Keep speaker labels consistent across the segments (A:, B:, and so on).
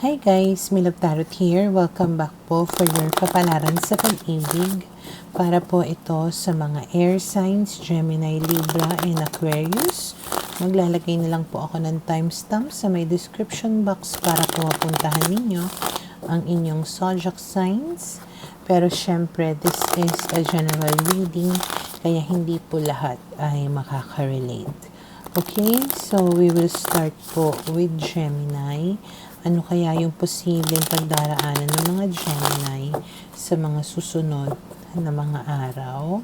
A: Hi guys, Milog Tarot here. Welcome back po for your kapalaran sa pag-ibig. Para po ito sa mga air signs, Gemini, Libra, and Aquarius. Maglalagay na lang po ako ng timestamp sa may description box para po mapuntahan ninyo ang inyong zodiac signs. Pero syempre, this is a general reading, kaya hindi po lahat ay makaka-relate. Okay, so we will start po with Gemini. Ano kaya yung posibleng pagdaraanan ng mga Gemini sa mga susunod na mga araw?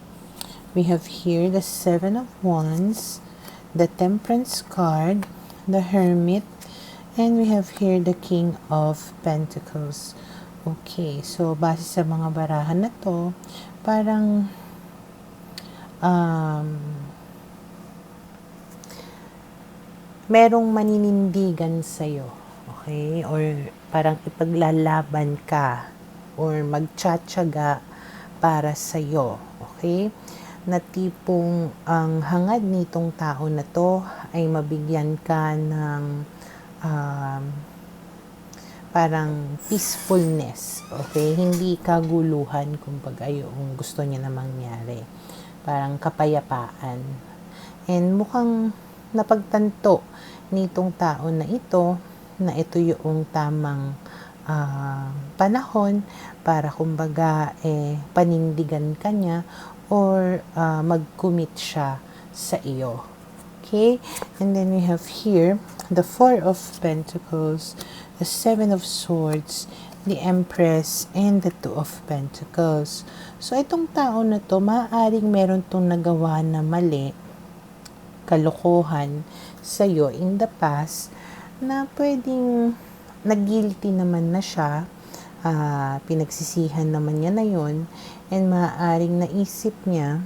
A: We have here the Seven of Wands, the Temperance card, the Hermit, and we have here the King of Pentacles. Okay, so base sa mga barahan na to, parang merong maninindigan sa'yo. Okay? Or parang ipaglalaban ka or magtsatsaga para sa'yo. Okay? Na tipong ang hangad nitong tao na to ay mabigyan ka ng parang peacefulness. Okay? Hindi kaguluhan, kumbaga yung gusto niya na mangyari. Parang kapayapaan. And mukhang napagtanto nitong tao na ito yung tamang panahon para kumbaga panindigan ka niya or mag-commit siya sa iyo. Okay? And then we have here the Four of Pentacles, the Seven of Swords, the Empress, and the Two of Pentacles. So itong tao na to, maaaring meron tong nagawa na mali, kalokohan sa iyo in the past, na pwedeng nag-guilty naman na siya, pinagsisihan naman niya na yun, and maaaring naisip niya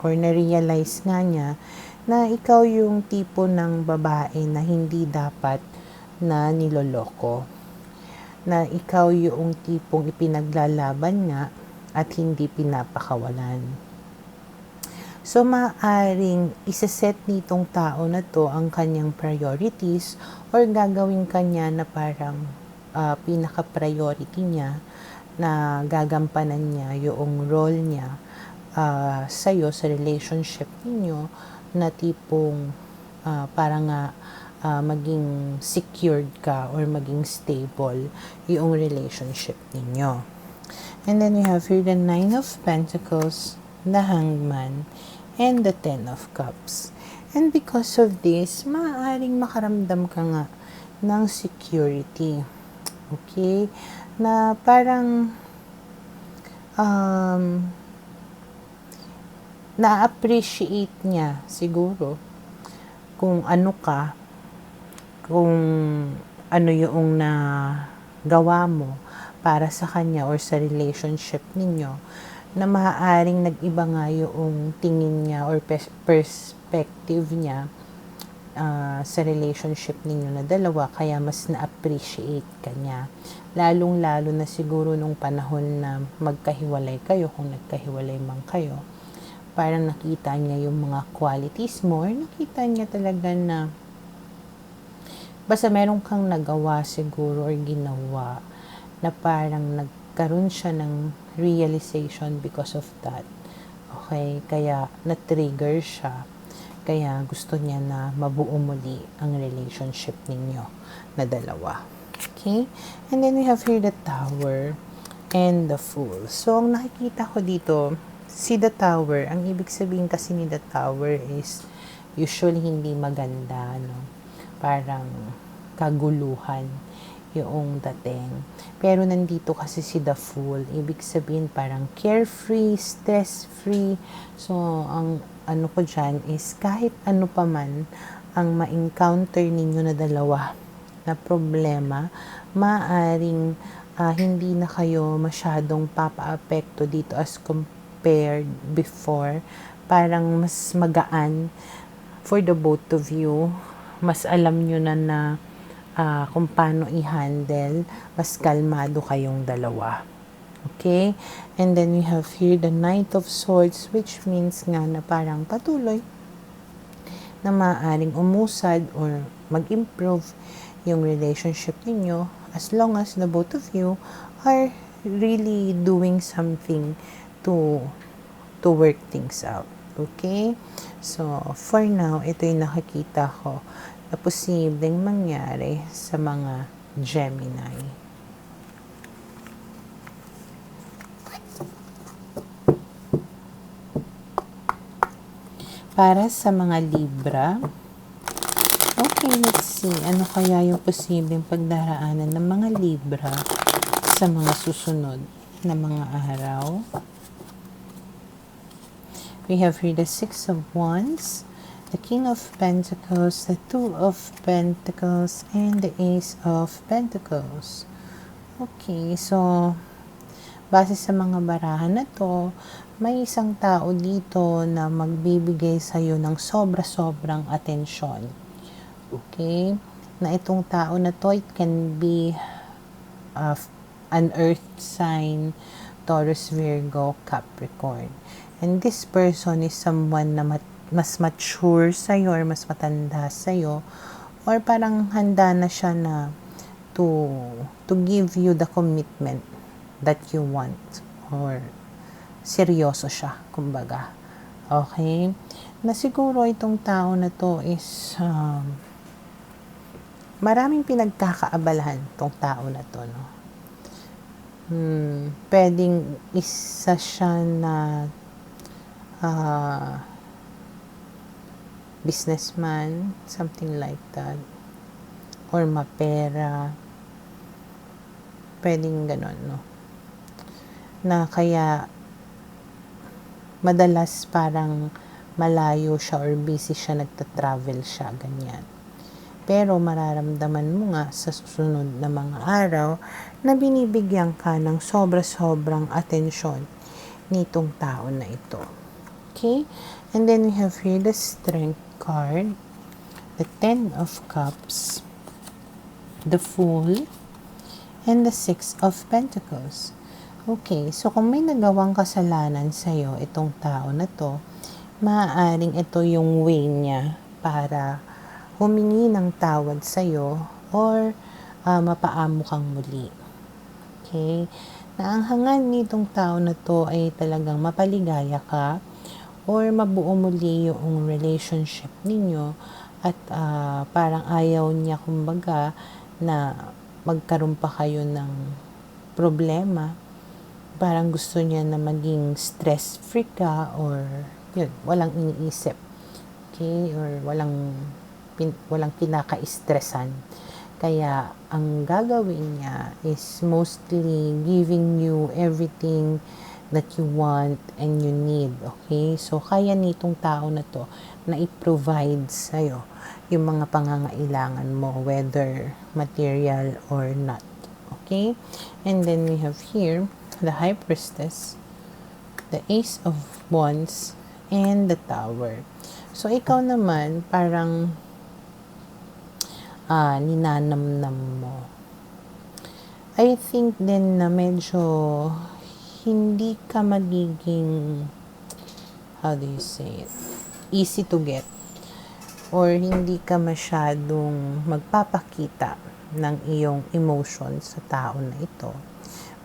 A: or na-realize nga niya na ikaw yung tipo ng babae na hindi dapat na niloloko, na ikaw yung tipong ipinaglalaban nga at hindi pinapakawalan. So, maaaring isaset nitong tao na to ang kanyang priorities or gagawin kanya na parang pinaka-priority niya, na gagampanan niya yung role niya sa'yo, sa relationship ninyo, na tipong parang maging secured ka or maging stable yung relationship ninyo. And then we have here the Nine of Pentacles, the Hangman, and the Ten of Cups. And because of this, maaaring makaramdam ka nga ng security. Okay? Na parang na-appreciate niya siguro kung ano ka, kung ano yung nagawa mo para sa kanya or sa relationship ninyo, na maaaring nag-iba nga yung tingin niya or perspective niya sa relationship ninyo na dalawa, kaya mas na-appreciate ka niya. Lalong-lalo na siguro nung panahon na magkahiwalay kayo, kung nagkahiwalay man kayo, parang nakita niya yung mga qualities mo, or nakita niya talaga na basta meron kang nagawa siguro or ginawa na parang nagkaroon siya ng realization because of that. Okay? Kaya na-trigger siya. Kaya gusto niya na mabuo muli ang relationship ninyo na dalawa. Okay? And then we have here the Tower and the Fool. So, ang nakikita ko dito, si the Tower, ang ibig sabihin kasi ni the Tower is usually hindi maganda, no? Parang kaguluhan yung dating. Pero nandito kasi si the Fool, ibig sabihin parang carefree, stress-free. So, ang ano ko dyan is kahit ano pa man ang ma-encounter ninyo na dalawa na problema, maaaring hindi na kayo masyadong papa-apekto dito as compared before. Parang mas magaan for the both of you. Mas alam nyo na kung paano i-handle, mas kalmado kayong dalawa. Okay? And then we have here the Knight of Swords, which means nga na parang patuloy na maaaring umusad or mag-improve yung relationship ninyo as long as the both of you are really doing something to work things out. Okay? So, for now, ito yung nakikita ko na posibleng mangyari sa mga Gemini. Para sa mga Libra, okay, let's see. Ano kaya yung posibleng pagdaraanan ng mga Libra sa mga susunod na mga araw? We have here the Six of Wands, the King of Pentacles, the Two of Pentacles, and the Ace of Pentacles. Okay, so base sa mga barahan na to, may isang tao dito na magbibigay sa'yo ng sobra-sobrang atensyon. Okay? Na itong tao na to, it can be an earth sign, Taurus, Virgo, Capricorn. And this person is someone na mas mature sa'yo or mas matanda sa'yo, or parang handa na siya na to give you the commitment that you want, or seryoso siya, kumbaga. Okay? Na siguro itong tao na to is maraming pinagkakaabalahan tong tao na to, no? Pwedeng isa siya na businessman, something like that, or mapera, pwedeng ganon, no? Na kaya madalas parang malayo siya or busy siya, nagta-travel siya, ganyan. Pero mararamdaman mo nga sa susunod na mga araw na binibigyan ka ng sobra-sobrang atensyon nitong tao na ito. Okay? And then we have here the Strength card, the Ten of Cups, the Fool, and the Six of Pentacles. Okay, so kung may nagawang kasalanan sa'yo itong tao na to, maaaring ito yung way niya para humingi ng tawad sa'yo or mapaamo kang muli. Okay? Na ang hangad nitong tao na to ay talagang mapaligaya ka or mabuo muli yung relationship ninyo at parang ayaw niya, kumbaga, na magkaroon pa kayo ng problema. Parang gusto niya na maging stress-free ka or yun, walang iniisip. Okay? Or walang kinaka-stressan. Kaya, ang gagawin niya is mostly giving you everything that you want and you need. Okay? So, kaya nitong tao na to na i-provide sa'yo yung mga pangangailangan mo, whether material or not. Okay? And then we have here the High Priestess, the Ace of Wands, and the Tower. So, ikaw naman, parang ninanamnam mo. I think din na medyo hindi ka magiging, how do you say it, easy to get, or hindi ka masyadong magpapakita ng iyong emotion sa tao na ito.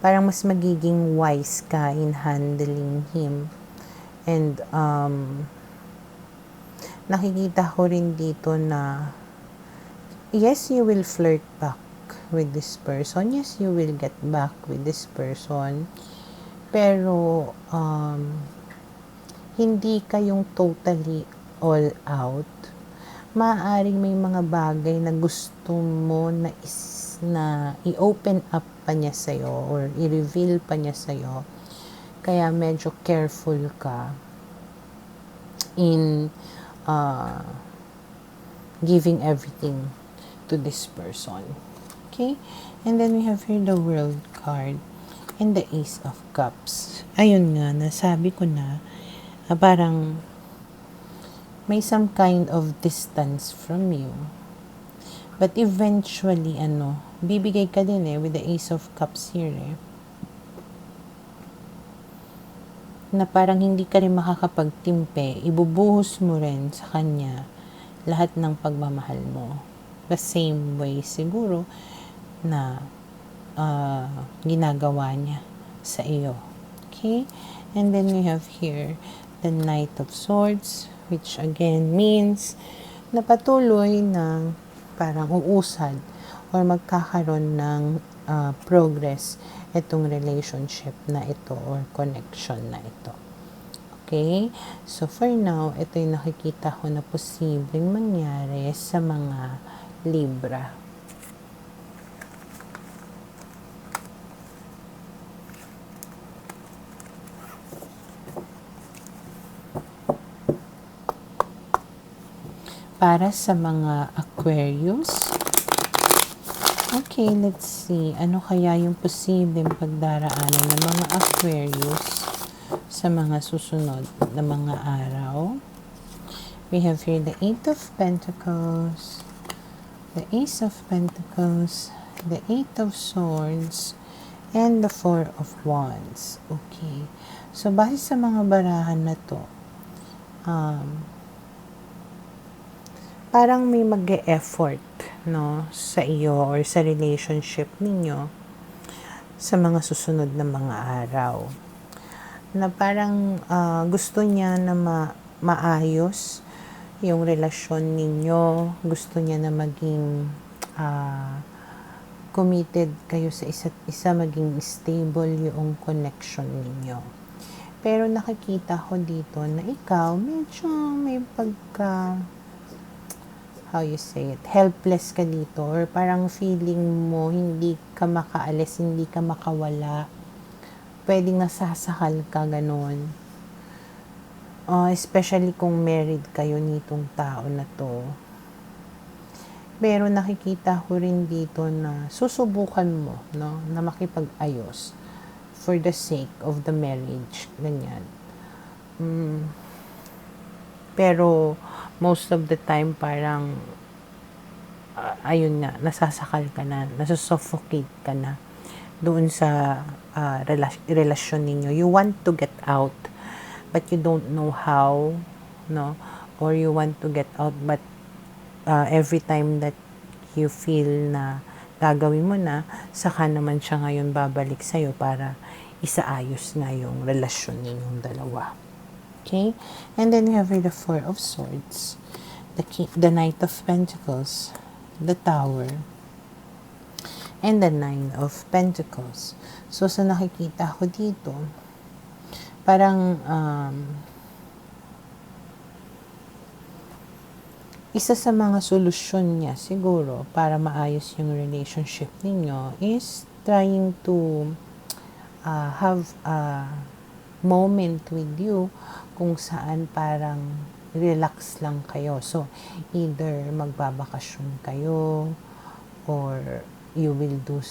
A: Parang mas magiging wise ka in handling him. And nakikita ko rin dito na yes, you will flirt back with this person. Yes, you will get back with this person. Pero hindi kayong totally all out. Maaaring may mga bagay na gusto mo na i-open up pa niya sa'yo or i-reveal pa niya sa'yo. Kaya medyo careful ka in giving everything to this person. Okay? And then we have here the World card and the Ace of Cups. Ayun nga, nasabi ko na parang may some kind of distance from you. But eventually, bibigay ka din with the Ace of Cups here na parang hindi ka rin makakapagtimpe, ibubuhos mo rin sa kanya lahat ng pagmamahal mo. The same way siguro na ginagawa niya sa iyo. Okay? And then we have here the Knight of Swords, which again means na patuloy na parang uusad or magkakaroon ng progress itong relationship na ito or connection na ito. Okay? So, for now, ito yung nakikita ko na posibleng mangyari sa mga Libra. Para sa mga Aquarius, okay, let's see. Ano kaya yung posibleng pagdaraanan ng mga Aquarius sa mga susunod na mga araw? We have here the Eight of Pentacles, the Ace of Pentacles, the Eight of Swords, and the Four of Wands. Okay. So, base sa mga barahan na to, parang may mag-e-effort, no, sa iyo or sa relationship ninyo sa mga susunod na mga araw. Na parang gusto niya na maayos yung relasyon ninyo, gusto niya na maging committed kayo sa isa't isa, maging stable yung connection ninyo. Pero nakikita ko dito na ikaw medyo may pagka how you say it, helpless ka dito or parang feeling mo hindi ka makaalis, hindi ka makawala. Pwedeng nasasakal ka, ganun. Especially kung married kayo nitong tao na to. Pero nakikita ko rin dito na susubukan mo, no, na makipag-ayos for the sake of the marriage, ganyan. Pero most of the time parang ayun nga, nasasakal ka na, nasusuffocate ka na doon sa relasyon ninyo. You want to get out but you don't know how, no, or you want to get out but every time that you feel na gagawin mo na, saka naman siya ngayon babalik sa'yo para isaayos nga yung relasyon ninyong dalawa. Okay? And then we have the Four of Swords, the Knight of Pentacles, the Tower, and the Nine of Pentacles. So, sa nakikita ko dito, parang isa sa mga solusyon niya siguro para maayos yung relationship ninyo is trying to have a moment with you kung saan parang relax lang kayo. So, either magbabakasyon kayo or you will do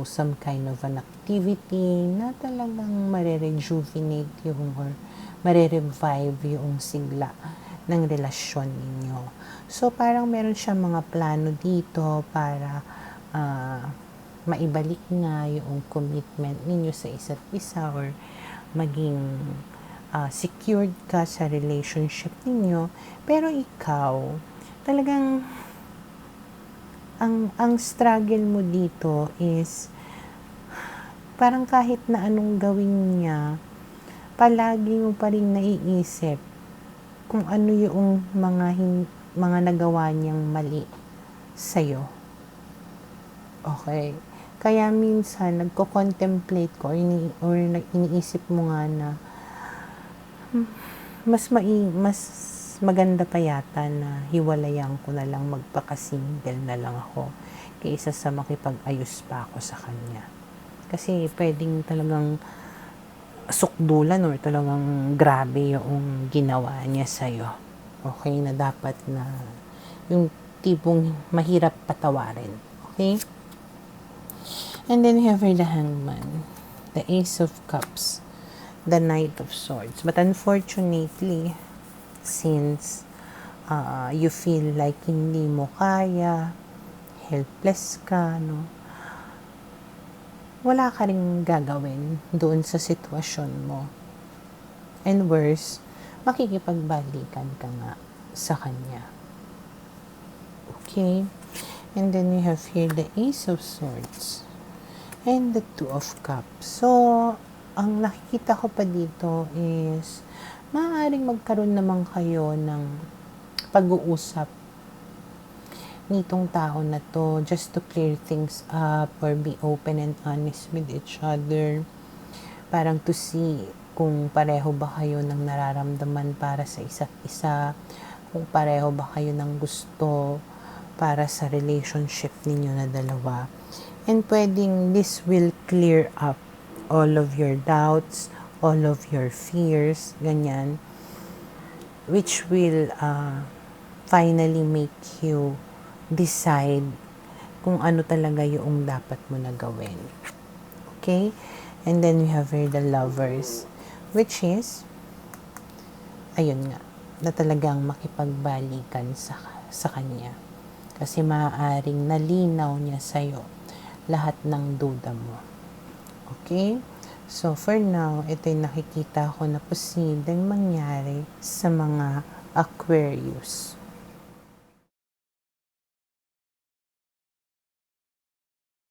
A: some kind of an activity na talagang mare-rejuvenate yung or mare-revive yung sigla ng relasyon ninyo. So, parang meron siya mga plano dito para maibalik nga yung commitment ninyo sa isa't isa or maging secured ka sa relationship ninyo. Pero ikaw, talagang ang struggle mo dito is parang kahit na anong gawin niya, palagi mo pa rin naiisip kung ano yung mga nagawa niyang mali sa'yo. Okay? Kaya minsan, nagko-contemplate ko or iniisip mo nga na mas maganda pa yata na hiwalayan ko na lang, magpaka-single na lang ako kaysa sa makipag-ayos pa ako sa kanya. Kasi pwedeng talagang sukdulan or talagang grabe yung ginawa niya sa'yo. Okay? Na dapat na yung tipong mahirap patawarin. Okay? And then we have the Hangman, the Ace of Cups, the Knight of Swords. But unfortunately, since you feel like hindi mo kaya, helpless ka, no, wala ka rin gagawin doon sa sitwasyon mo. And worse, makikipagbalikan ka nga sa kanya. Okay? And then we have here the Ace of Swords and the Two of Cups. So, ang nakikita ko pa dito is maaaring magkaroon naman kayo ng pag-uusap nitong tao na to just to clear things up or be open and honest with each other. Parang to see kung pareho ba kayo ng nararamdaman para sa isa't isa, kung pareho ba kayo ng gusto para sa relationship ninyo na dalawa. And pwedeng this will clear up all of your doubts, all of your fears, ganyan, which will finally make you decide kung ano talaga yung dapat mo na gawin. Okay? And then we have here the Lovers, which is, ayun nga, na talagang makipagbalikan sa kanya. Kasi maaaring nalinaw niya sa'yo lahat ng duda mo. Okay? So, for now, ito yung nakikita ko na posibleng mangyari sa mga Aquarius.